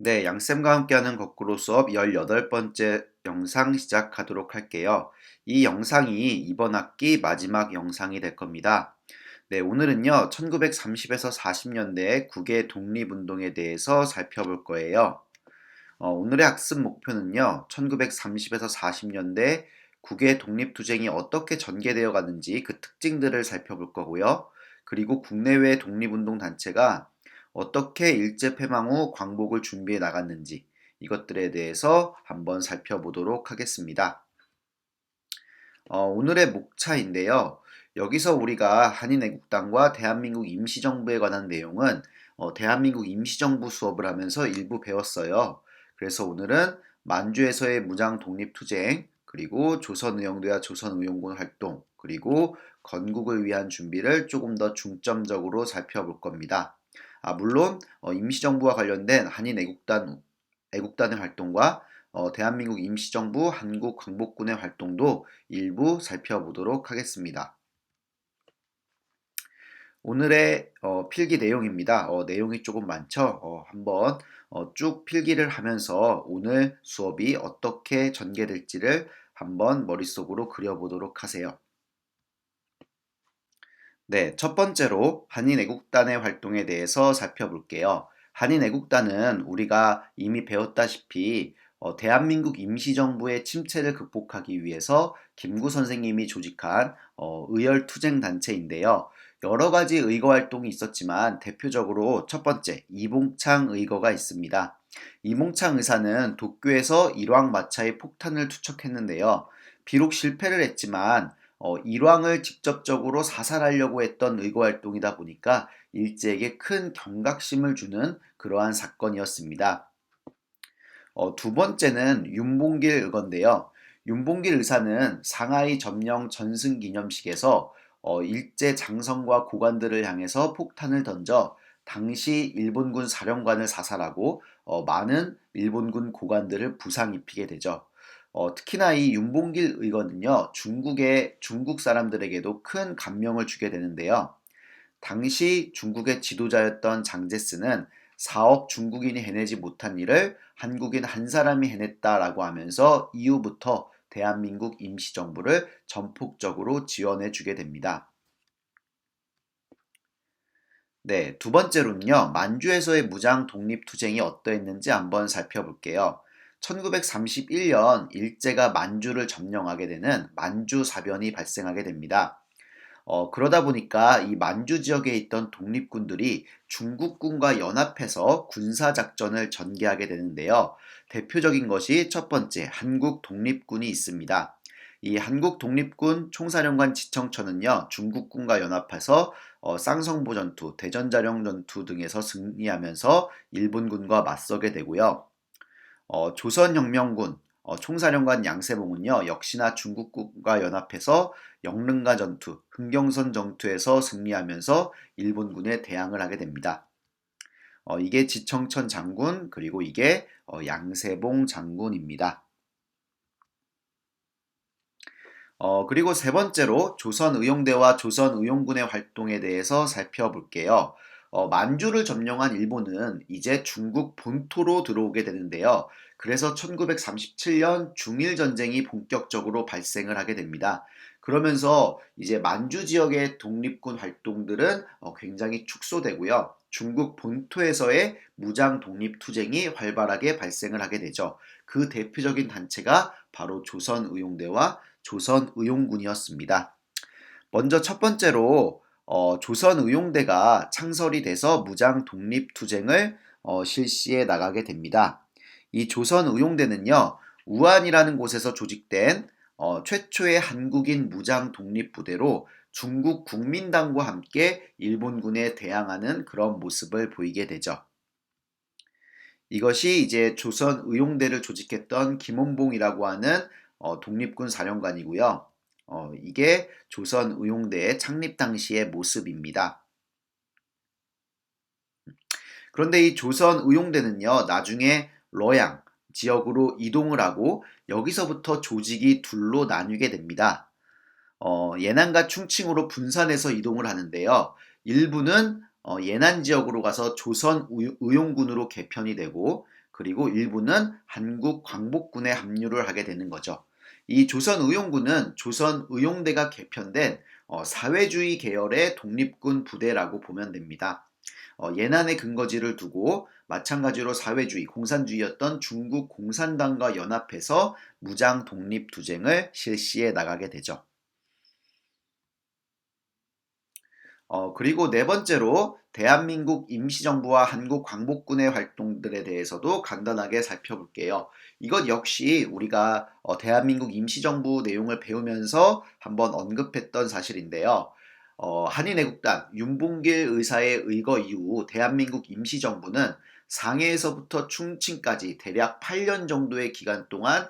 네, 양쌤과 함께하는 거꾸로 수업 18번째 영상 시작하도록 할게요. 이 영상이 이번 학기 마지막 영상이 될 겁니다. 네, 오늘은요, 1930에서 40년대 국외 독립운동에 대해서 살펴볼 거예요. 오늘의 학습 목표는요, 1930에서 40년대 국외 독립투쟁이 어떻게 전개되어 가는지 그 특징들을 살펴볼 거고요. 그리고 국내외 독립운동 단체가 어떻게 일제 폐망 후 광복을 준비해 나갔는지 이것들에 대해서 한번 살펴보도록 하겠습니다. 오늘의 목차인데요. 여기서 우리가 한인애국당과 대한민국 임시정부에 관한 내용은 대한민국 임시정부 수업을 하면서 일부 배웠어요. 그래서 오늘은 만주에서의 무장 독립투쟁, 그리고 조선의용대와 조선의용군 활동, 그리고 건국을 위한 준비를 조금 더 중점적으로 살펴볼 겁니다. 물론 임시정부와 관련된 애국단의 활동과 대한민국 임시정부 한국광복군의 활동도 일부 살펴보도록 하겠습니다. 오늘의 필기 내용입니다. 내용이 조금 많죠? 한번 쭉 필기를 하면서 오늘 수업이 어떻게 전개될지를 한번 머릿속으로 그려보도록 하세요. 네, 첫 번째로 한인애국단의 활동에 대해서 살펴볼게요. 한인애국단은 우리가 이미 배웠다시피 대한민국 임시정부의 침체를 극복하기 위해서 김구 선생님이 조직한 의열투쟁 단체인데요. 여러 가지 의거 활동이 있었지만 대표적으로 첫 번째 이봉창 의거가 있습니다. 이봉창 의사는 도쿄에서 일왕마차의 폭탄을 투척했는데요. 비록 실패를 했지만 일왕을 직접적으로 사살하려고 했던 의거 활동이다 보니까 일제에게 큰 경각심을 주는 그러한 사건이었습니다. 두 번째는 윤봉길 의거인데요. 윤봉길 의사는 상하이 점령 전승 기념식에서 일제 장성과 고관들을 향해서 폭탄을 던져 당시 일본군 사령관을 사살하고 많은 일본군 고관들을 부상 입히게 되죠. 특히나 이 윤봉길 의거는요, 중국 사람들에게도 큰 감명을 주게 되는데요. 당시 중국의 지도자였던 장제스는 4억 중국인이 해내지 못한 일을 한국인 한 사람이 해냈다라고 하면서 이후부터 대한민국 임시정부를 전폭적으로 지원해 주게 됩니다. 네, 두 번째로는요, 만주에서의 무장 독립투쟁이 어떠했는지 한번 살펴볼게요. 1931년 일제가 만주를 점령하게 되는 만주사변이 발생하게 됩니다. 그러다 보니까 이 만주 지역에 있던 독립군들이 중국군과 연합해서 군사작전을 전개하게 되는데요. 대표적인 것이 첫 번째 한국 독립군이 있습니다. 이 한국 독립군 총사령관 지청천은요, 중국군과 연합해서 쌍성보 전투, 대전자령 전투 등에서 승리하면서 일본군과 맞서게 되고요. 조선혁명군 총사령관 양세봉은요, 역시나 중국군과 연합해서 영릉가 전투, 흥경선 전투에서 승리하면서 일본군에 대항을 하게 됩니다. 이게 지청천 장군, 그리고 이게 양세봉 장군입니다. 그리고 세 번째로 조선의용대와 조선의용군의 활동에 대해서 살펴볼게요. 만주를 점령한 일본은 이제 중국 본토로 들어오게 되는데요. 그래서 1937년 중일전쟁이 본격적으로 발생을 하게 됩니다. 그러면서 이제 만주 지역의 독립군 활동들은 굉장히 축소되고요. 중국 본토에서의 무장 독립투쟁이 활발하게 발생을 하게 되죠. 그 대표적인 단체가 바로 조선의용대와 조선의용군이었습니다. 먼저 첫 번째로 조선의용대가 창설이 돼서 무장 독립투쟁을 실시해 나가게 됩니다. 이 조선의용대는요, 우한이라는 곳에서 조직된 최초의 한국인 무장 독립부대로 중국 국민당과 함께 일본군에 대항하는 그런 모습을 보이게 되죠. 이것이 이제 조선의용대를 조직했던 김원봉이라고 하는 독립군 사령관이고요. 이게 조선의용대의 창립 당시의 모습입니다. 그런데 이 조선의용대는요, 나중에 러양 지역으로 이동을 하고 여기서부터 조직이 둘로 나뉘게 됩니다. 예난과 충칭으로 분산해서 이동을 하는데요. 일부는 예난 지역으로 가서 조선의용군으로 개편이 되고, 그리고 일부는 한국 광복군에 합류를 하게 되는 거죠. 이 조선의용군은 조선의용대가 개편된 사회주의 계열의 독립군 부대라고 보면 됩니다. 예난의 근거지를 두고 마찬가지로 사회주의, 공산주의였던 중국 공산당과 연합해서 무장 독립 투쟁을 실시해 나가게 되죠. 그리고 네 번째로 대한민국 임시정부와 한국 광복군의 활동들에 대해서도 간단하게 살펴볼게요. 이것 역시 우리가 대한민국 임시정부 내용을 배우면서 한번 언급했던 사실인데요. 한인애국단 윤봉길 의사의 의거 이후 대한민국 임시정부는 상해에서부터 충칭까지 대략 8년 정도의 기간 동안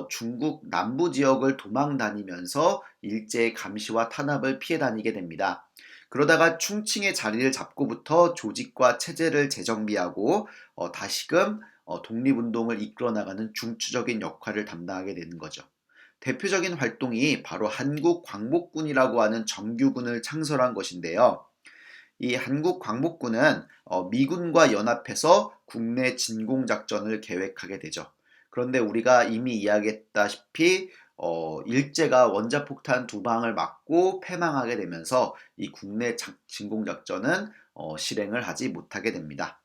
중국 남부 지역을 도망 다니면서 일제의 감시와 탄압을 피해 다니게 됩니다. 그러다가 충칭의 자리를 잡고부터 조직과 체제를 재정비하고 다시금 독립운동을 이끌어 나가는 중추적인 역할을 담당하게 되는 거죠. 대표적인 활동이 바로 한국광복군이라고 하는 정규군을 창설한 것인데요. 이 한국광복군은 미군과 연합해서 국내 진공작전을 계획하게 되죠. 그런데 우리가 이미 이야기했다시피 일제가 원자폭탄 두 방을 맞고 패망하게 되면서 이 국내 진공작전은 실행을 하지 못하게 됩니다.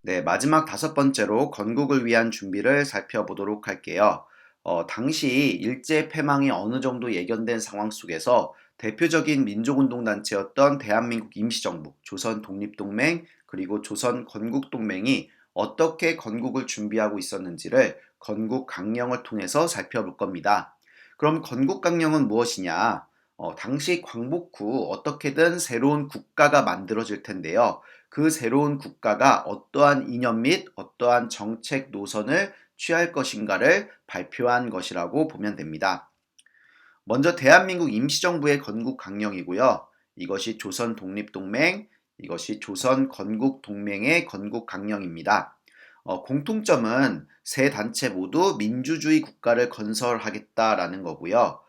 네, 마지막 다섯 번째로 건국을 위한 준비를 살펴보도록 할게요. 당시 일제 패망이 어느 정도 예견된 상황 속에서 대표적인 민족운동단체였던 대한민국 임시정부, 조선독립동맹, 그리고 조선건국동맹이 어떻게 건국을 준비하고 있었는지를 건국강령을 통해서 살펴볼 겁니다. 그럼 건국강령은 무엇이냐? 당시 광복 후 어떻게든 새로운 국가가 만들어질 텐데요. 그 새로운 국가가 어떠한 이념 및 어떠한 정책 노선을 취할 것인가를 발표한 것이라고 보면 됩니다. 먼저 대한민국 임시정부의 건국강령이고요. 이것이 조선독립동맹, 이것이 조선건국동맹의 건국강령입니다. 공통점은 세 단체 모두 민주주의 국가를 건설하겠다라는 거고요.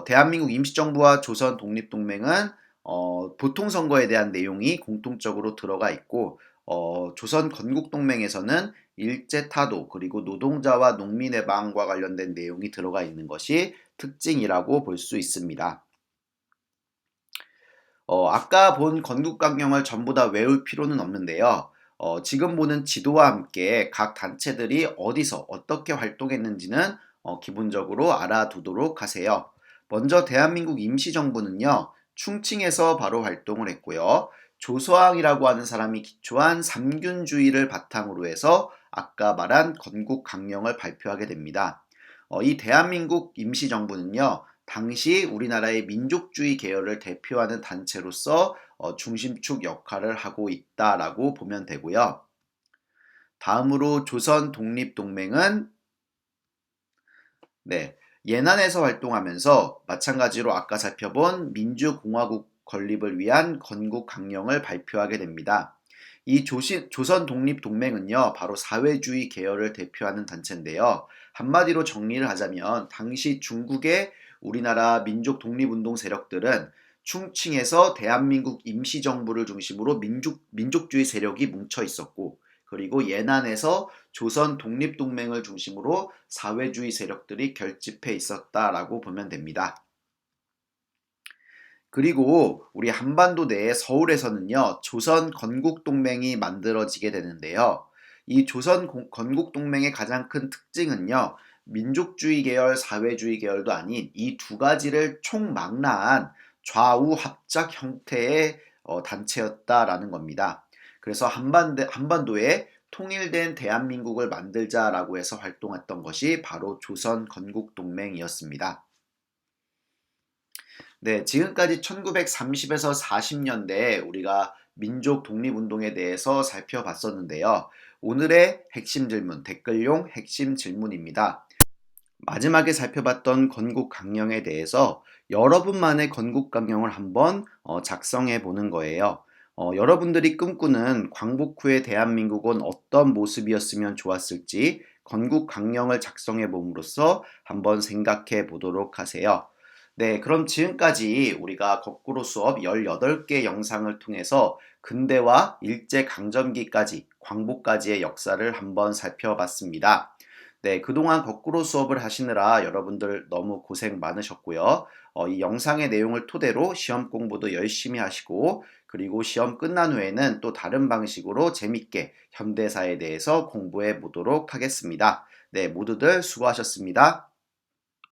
대한민국 임시정부와 조선독립동맹은 보통선거에 대한 내용이 공통적으로 들어가 있고 조선건국동맹에서는 일제타도 그리고 노동자와 농민해방과 관련된 내용이 들어가 있는 것이 특징이라고 볼 수 있습니다. 아까 본 건국강령을 전부 다 외울 필요는 없는데요. 지금 보는 지도와 함께 각 단체들이 어디서 어떻게 활동했는지는 기본적으로 알아두도록 하세요. 먼저 대한민국 임시정부는요, 충칭에서 바로 활동을 했고요. 조서왕이라고 하는 사람이 기초한 삼균주의를 바탕으로 해서 아까 말한 건국강령을 발표하게 됩니다. 이 대한민국 임시정부는요, 당시 우리나라의 민족주의 계열을 대표하는 단체로서 중심축 역할을 하고 있다라고 보면 되고요. 다음으로 조선독립동맹은 예난에서 활동하면서 마찬가지로 아까 살펴본 민주공화국 건립을 위한 건국강령을 발표하게 됩니다. 이 조선독립동맹은요, 바로 사회주의 계열을 대표하는 단체인데요. 한마디로 정리를 하자면 당시 중국의 우리나라 민족 독립운동 세력들은 충칭에서 대한민국 임시정부를 중심으로 민족주의 세력이 뭉쳐 있었고, 그리고 예난에서 조선 독립동맹을 중심으로 사회주의 세력들이 결집해 있었다라고 보면 됩니다. 그리고 우리 한반도 내에 서울에서는요, 조선 건국동맹이 만들어지게 되는데요. 이 조선 건국동맹의 가장 큰 특징은요, 민족주의 계열, 사회주의 계열도 아닌 이 두 가지를 총망라한 좌우 합작 형태의 단체였다라는 겁니다. 그래서 한반도에 통일된 대한민국을 만들자라고 해서 활동했던 것이 바로 조선 건국동맹이었습니다. 네, 지금까지 1930에서 40년대 우리가 민족 독립운동에 대해서 살펴봤었는데요. 오늘의 핵심 질문, 댓글용 핵심 질문입니다. 마지막에 살펴봤던 건국강령에 대해서 여러분만의 건국강령을 한번 작성해 보는 거예요. 여러분들이 꿈꾸는 광복 후의 대한민국은 어떤 모습이었으면 좋았을지 건국강령을 작성해 봄으로써 한번 생각해 보도록 하세요. 네, 그럼 지금까지 우리가 거꾸로 수업 18개 영상을 통해서 근대와 일제강점기까지, 광복까지의 역사를 한번 살펴봤습니다. 네, 그동안 거꾸로 수업을 하시느라 여러분들 너무 고생 많으셨고요. 이 영상의 내용을 토대로 시험 공부도 열심히 하시고, 그리고 시험 끝난 후에는 또 다른 방식으로 재밌게 현대사에 대해서 공부해 보도록 하겠습니다. 네, 모두들 수고하셨습니다.